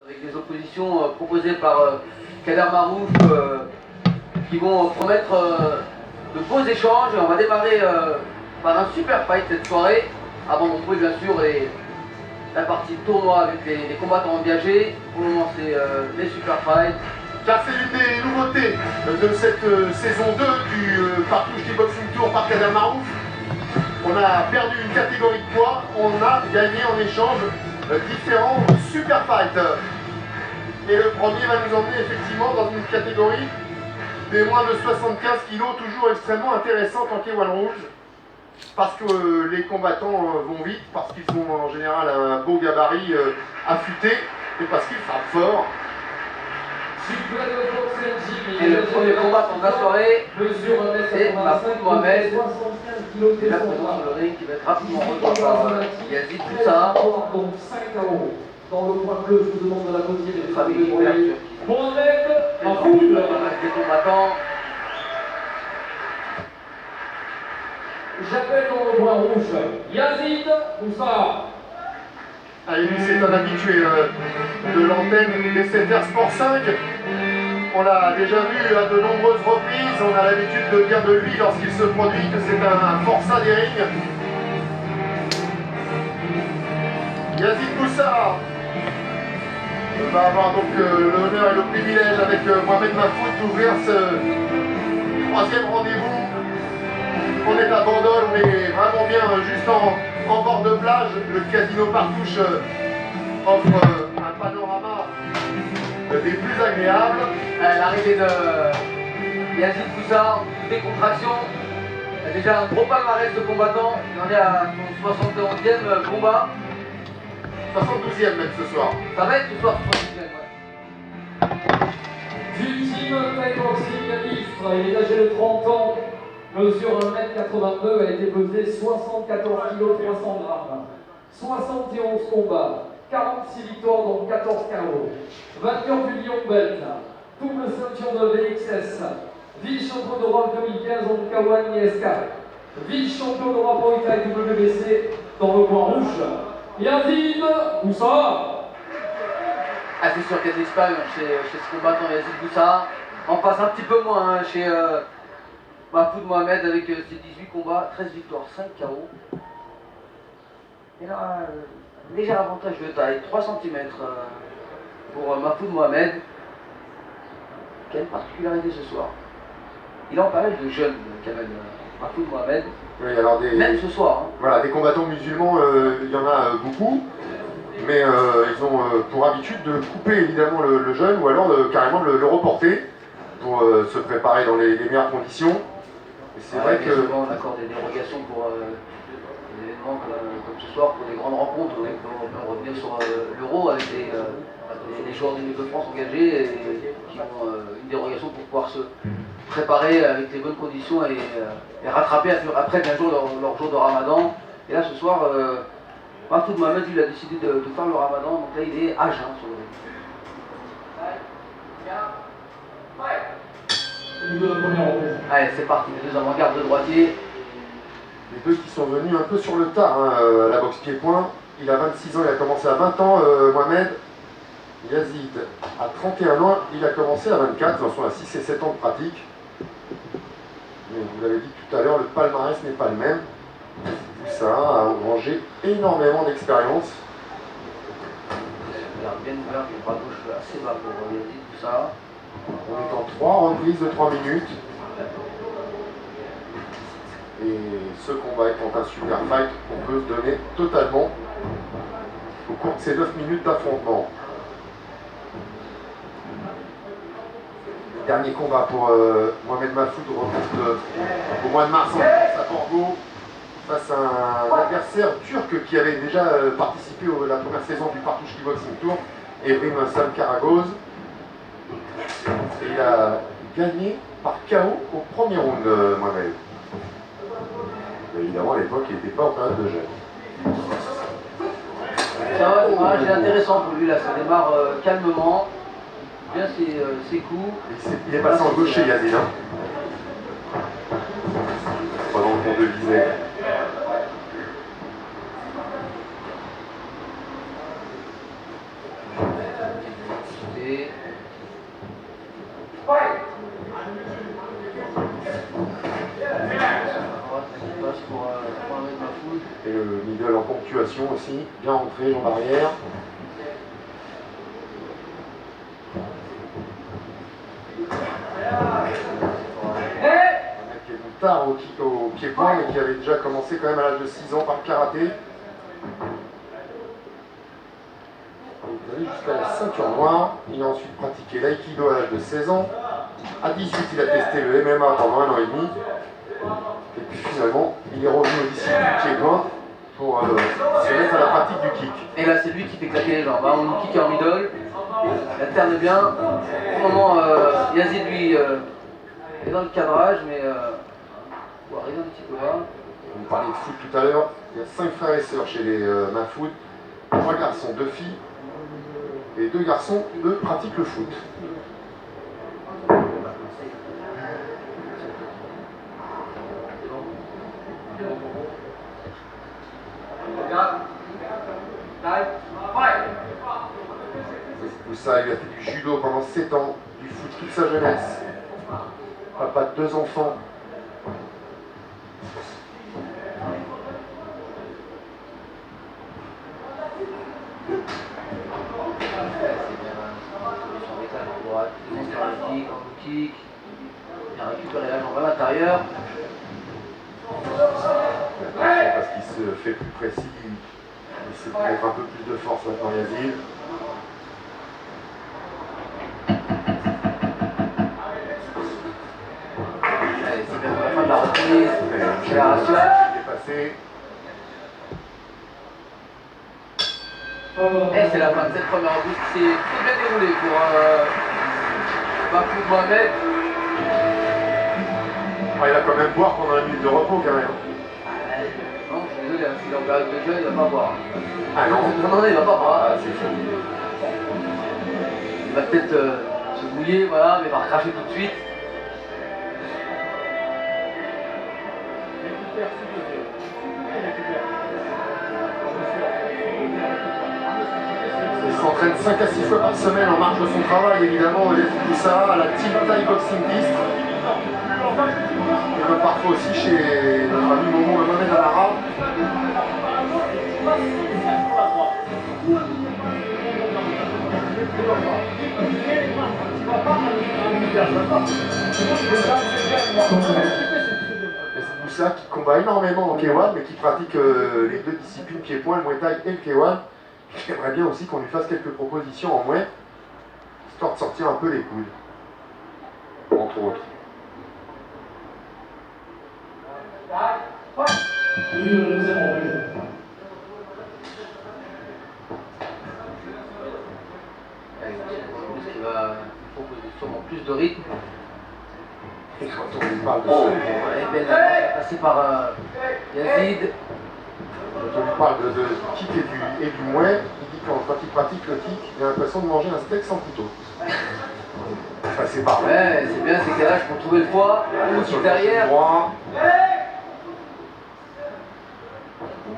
Avec des oppositions proposées par Kader Marouf qui vont promettre de beaux échanges. Et on va démarrer par un super fight cette soirée, avant de retrouver bien sûr la partie tournoi avec les combattants engagés. Pour le moment c'est les super fights. Car c'est l'une des nouveautés de cette saison 2 du Partouche Kickboxing Tour par Kader Marouf. On a perdu une catégorie de poids, on a gagné en échange différents super fights. Et le premier va nous emmener effectivement dans une catégorie des moins de 75 kg, toujours extrêmement intéressante en K1 rouge. Parce que les combattants vont vite, parce qu'ils ont en général un beau gabarit affûté, et parce qu'ils frappent fort. Et le premier combattant de la soirée, c'est Mahfoud Mohamed, déjà présent sur le ring, qui va être rapidement rejoint par Yazid Boussa. Dans le coin bleu, je vous demande de la côté des familles. Mohamed Mahfoud. Des combattants. J'appelle dans le coin rouge Yazid Boussa. Ah, lui, c'est un habitué de l'antenne des SFR Sport 5. On l'a déjà vu à de nombreuses reprises. On a l'habitude de dire de lui lorsqu'il se produit que c'est un forçat des rings. Yazid Boussa va avoir donc l'honneur et le privilège avec Mohamed Mahfoud d'ouvrir ce troisième rendez-vous. On est à Bandol, on est vraiment bien juste en bord de plage. Le casino Partouche offre un panorama des plus agréables. L'arrivée de Yazid Boussa, décontraction. Il a déjà un gros palmarès de combattants. Il en est à son 71e combat. 72e même ce soir. Ça va être ce soir 72e, ouais. Du team Kickboxing Istres, il est âgé de 30 ans, mesure 1m82, a été pesé 74 kg 300 grammes, 71 combats, 46 victoires dont 14 KO, vainqueur du Lyon Belt, double ceinture de VXS, vice-champion d'Europe 2015 en K1 ISK, vice-champion d'Europe en Italie WBC dans le coin rouge. Yazid Boussa. Ah, c'est sûr qu'il y a de l'expérience chez ce combattant Yazid Boussa. On passe un petit peu moins chez Mahfoud Mohamed avec ses 18 combats, 13 victoires, 5 KO. Et là, léger avantage de taille, 3 cm pour Mahfoud Mohamed. Quelle particularité ce soir? Il est en période de jeûne, Mahfoud Mohamed. Oui, alors même ce soir. Hein. Voilà, des combattants musulmans, il y en a beaucoup. Mais ils ont pour habitude de couper évidemment le jeûne ou alors carrément de le reporter pour se préparer dans les meilleures conditions. Et c'est vrai que souvent on accorde des dérogations pour des événements comme ce soir, pour des grandes rencontres. On peut revenir sur l'Euro avec les joueurs de l'équipe de France engagés et qui ont une dérogation pour pouvoir se préparer avec les bonnes conditions et rattraper après bien sûr leur jour de Ramadan. Et là ce soir, Mahfoud Mohamed il a décidé de faire le Ramadan, donc là il est à jeun sur le ring. Allez, c'est parti, les deux avant-gardes de droitier. Les deux qui sont venus un peu sur le tard, hein, la boxe pied-point. Il a 26 ans, il a commencé à 20 ans, Mohamed. Yazid à 31 ans, il a commencé à 24, ils en sont à 6 et 7 ans de pratique. Mais vous l'avez dit tout à l'heure, le palmarès n'est pas le même. Ça a engrangé énormément d'expérience. Il a bien ouvert, le bras gauche assez bas pour Yazid, tout ça. On est en 3 reprises de 3 minutes. Et ce combat étant un super fight, on peut se donner totalement au cours de ces 9 minutes d'affrontement. Le dernier combat pour Mohamed Mahfoud remonte au mois de mars à Borgo face à un adversaire turc qui avait déjà participé à la première saison du Partouche Kickboxing Tour, Evrim Sam Karagoz. Et il a gagné par KO au premier round, Mohamed. Mais évidemment, à l'époque, il n'était pas en période de jeûne. Ça va, c'est intéressant pour lui, là, ça démarre calmement. Bien ses coups. Il est passé en gaucher, Yazid. Hein. Pas dans le compte de Bizet. Et le middle en ponctuation aussi, bien rentré, jambe arrière. Un mec qui est venu tard au pied-point, mais qui avait déjà commencé quand même à l'âge de 6 ans par le karaté. Il est allé jusqu'à la ceinture noire. Il a ensuite pratiqué l'aïkido à l'âge de 16 ans. À 18, il a testé le MMA pendant 1 an et demi. Et puis finalement, il est revenu aux disciplines pied-point pour se mettre à la pratique du kick. Et là, c'est lui qui fait claquer les jambes. Hein. On kick en middle, il alterne bien. Pour le moment, Yazid, lui, est dans le cadrage, mais il arrive un petit peu là. On parlait de foot tout à l'heure. Il y a 5 frères et sœurs chez les Mafoot. 3 garçons, 2 filles. Et 2 garçons, eux, pratiquent le foot. Moussa, il a fait du judo pendant 7 ans, du foot toute sa jeunesse. Papa de 2 enfants. Il a récupéré la jambe à l'intérieur. Parce qu'il se fait plus précis, il essaie de mettre un peu plus de force maintenant, Yazid. Allez, c'est bien pour la fin de la reprise. Accélération. Dépassé. Et c'est la fin de cette première reprise qui s'est tout bien déroulée pour Mahfoud Mohamed. Ah, il va quand même boire pendant la minute de repos quand même. Non, je suis désolé, s'il est en période de jeûne, il va pas boire. Ah non, Non, il va pas boire. ah, c'est fou. Il va peut-être se mouiller, voilà, mais il va recracher tout de suite. Il s'entraîne 5 à 6 fois par semaine en marge de son travail, évidemment, Yazid Boussa, à la Team Thai Boxing Piste. Et même parfois aussi chez notre ami Momo Mohamed Alara. Yazid Boussa qui combat énormément en K1, mais qui pratique les 2 disciplines pied-point, le Muay Thai et le K1. J'aimerais bien aussi qu'on lui fasse quelques propositions en Muay, histoire de sortir un peu les coudes, entre autres. Qui va proposer sûrement plus de rythme. Et quand on lui parle de Et Ben a passé par Yazid. Quand on lui parle de kick et du Muay, il dit que quand il pratique le kick, il a l'impression de manger un steak sans couteau. Enfin, c'est pas vrai. Ouais, c'est bien ces cas-là pour trouver le poids. Ou derrière. Droit.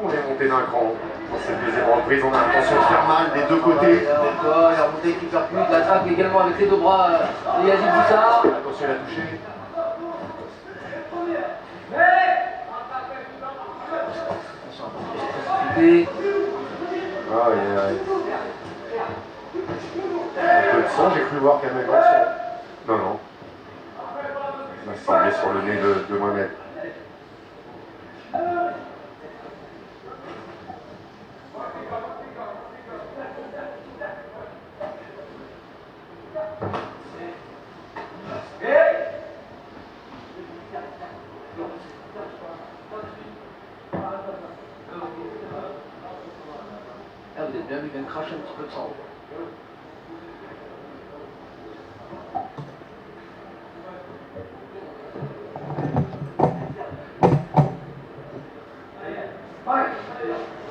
On est monté d'un cran. Dans cette deuxième reprise, on a l'intention de faire mal des 2 côtés. Encore, il a remonté qui percute, l'attaque également avec les 2 bras de Yazid Boussa. Attention, il a touché. Et Aïe, aïe. Un peu de sang, j'ai cru voir quand même. Non, non. Il m'a semblé sur le nez de Mohamed. Ah, vous êtes bien vu, il vient de cracher un petit peu de sang.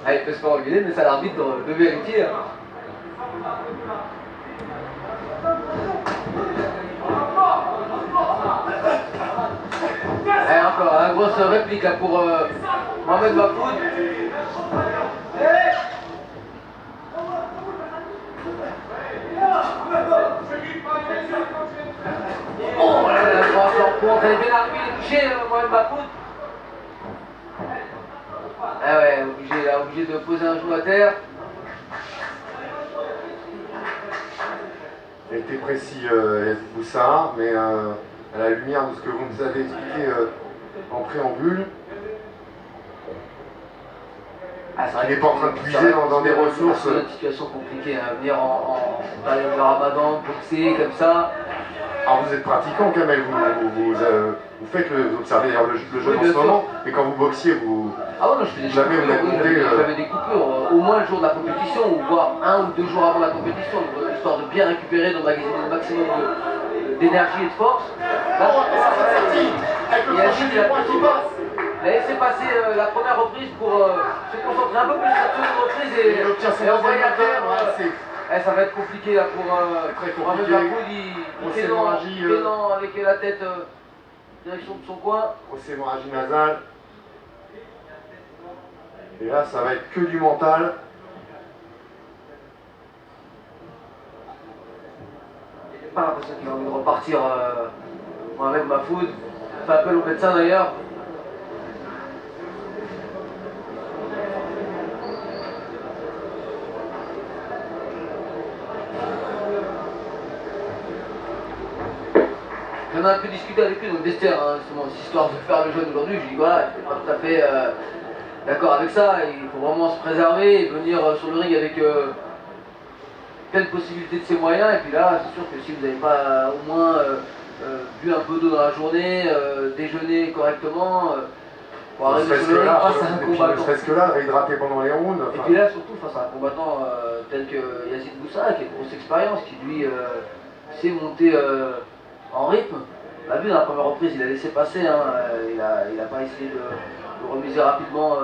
Ah, il peut se faire engueuler, mais c'est à l'arbitre de vérifier. Et encore, une grosse réplique là pour Mohamed Mahfoud. Oh, la droite en contre, elle est bien arrivée, il est touché, Mohamed Mahfoud. Ah ouais, obligé de poser un genou à terre. Il a été précis, Yazid Boussa, mais à la lumière de ce que vous nous avez expliqué en préambule, il n'est pas en train de puiser dans des ressources. C'est une situation compliquée, hein. Venir en période de ramadan, boxer comme ça. Alors vous êtes pratiquant, Kamel, vous faites vous observez d'ailleurs le jeu Oui, en ce sûr. moment, mais quand vous boxiez, vous... Ah ouais, non, je faisais des Jamais coupures, vous oui, avez monté, j'avais des coupures, au moins le jour de la compétition, ou voire 1 ou 2 jours avant la compétition, histoire de bien récupérer, d'emmagasiner le maximum d'énergie et de force. Là, avec le crochet du poing qui passe. il a laissé passer la première reprise pour se concentrer un peu plus sur la seconde reprise Il obtient son et envoyer à deuxième terre. retard, Ça va être compliqué là pour très Mohamed compliqué. Mahfoud, il fait lent avec la tête direction de son coin. Grosse hémorragie nasale. Et là, ça va être que du mental. J'ai pas l'impression qu'il a envie de repartir Mohamed Mahfoud. Fait appel au médecin d'ailleurs. J'en ai un peu discuté avec lui dans le vestiaire, hein, justement, cette histoire de faire le jeune aujourd'hui. Je lui dis voilà, je suis pas tout à fait d'accord avec ça. Il faut vraiment se préserver et venir sur le ring avec pleine possibilité de ses moyens. Et puis là, c'est sûr que si vous n'avez pas au moins bu un peu d'eau dans la journée, déjeuner correctement, pour arriver sur le ring face à un combattant. Ne serait-ce que là, réhydrater pendant les rounds. Et puis là, surtout face à un combattant tel que Yazid Boussa, qui a une grosse expérience, qui lui sait monter en rythme. On l'a vu dans la première reprise, il a laissé passer, hein, il a pas essayé de remiser rapidement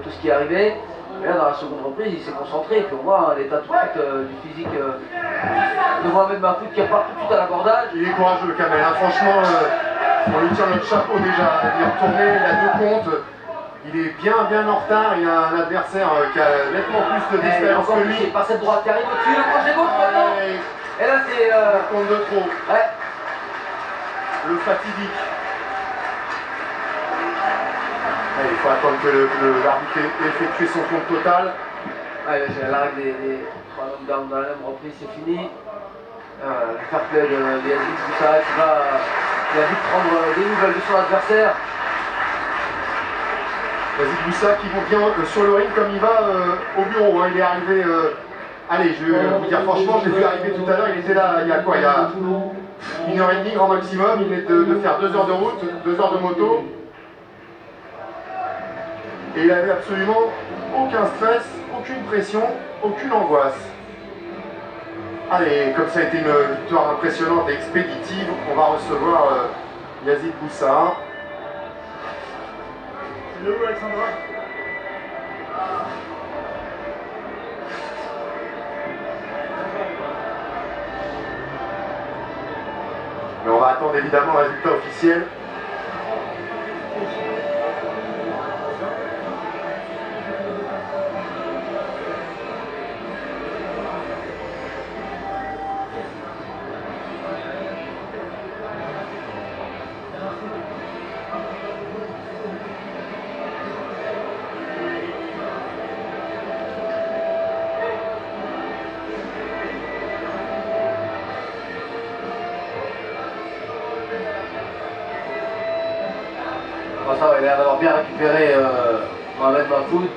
tout ce qui est arrivé. Mais là, dans la seconde reprise, il s'est concentré, et puis on voit l'état tout de suite du physique de Mohamed Mahfoud qui repart tout de suite à l'abordage. Il est courageux, Kamel, hein. Franchement, on lui tire notre chapeau déjà. Il est retourné, il a 2 comptes. Il est bien en retard, il a un adversaire qui a nettement plus d'expérience que lui. Par cette droite qui arrive au-dessus, le crochet gauche maintenant. Et là, c'est compte de trop. ouais. Le fatidique. Il faut attendre que l'arbitre ait effectué son compte total. Ouais, j'ai la règle des 3 hommes d'armes dans la même reprise, c'est fini. Le fair play de Yazid Boussa qui va vite prendre des nouvelles de son adversaire. Yazid Boussa qui vient sur le ring comme il va au bureau. Hein. Il est arrivé. Allez, je vais vous dire franchement, je l'ai vu arriver tout à l'heure. Il était là il y a quoi? Il y a 1h30 grand maximum. Il venait de faire 2 heures de route, 2 heures de moto. Et il avait absolument aucun stress, aucune pression, aucune angoisse. Allez, comme ça a été une victoire impressionnante et expéditive, on va recevoir Yazid Boussa. Hello Alexandra. Mais on va attendre évidemment le résultat officiel. Ça, il a l'air d'avoir bien récupéré Mohamed Mahfoud.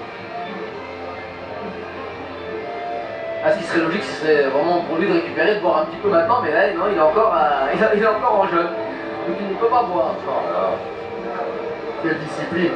Ce qui serait logique, ce serait vraiment pour lui de récupérer, de boire un petit peu maintenant, mais là, non, il est encore en jeûne. Donc il ne peut pas boire. Oh là là. Quelle discipline!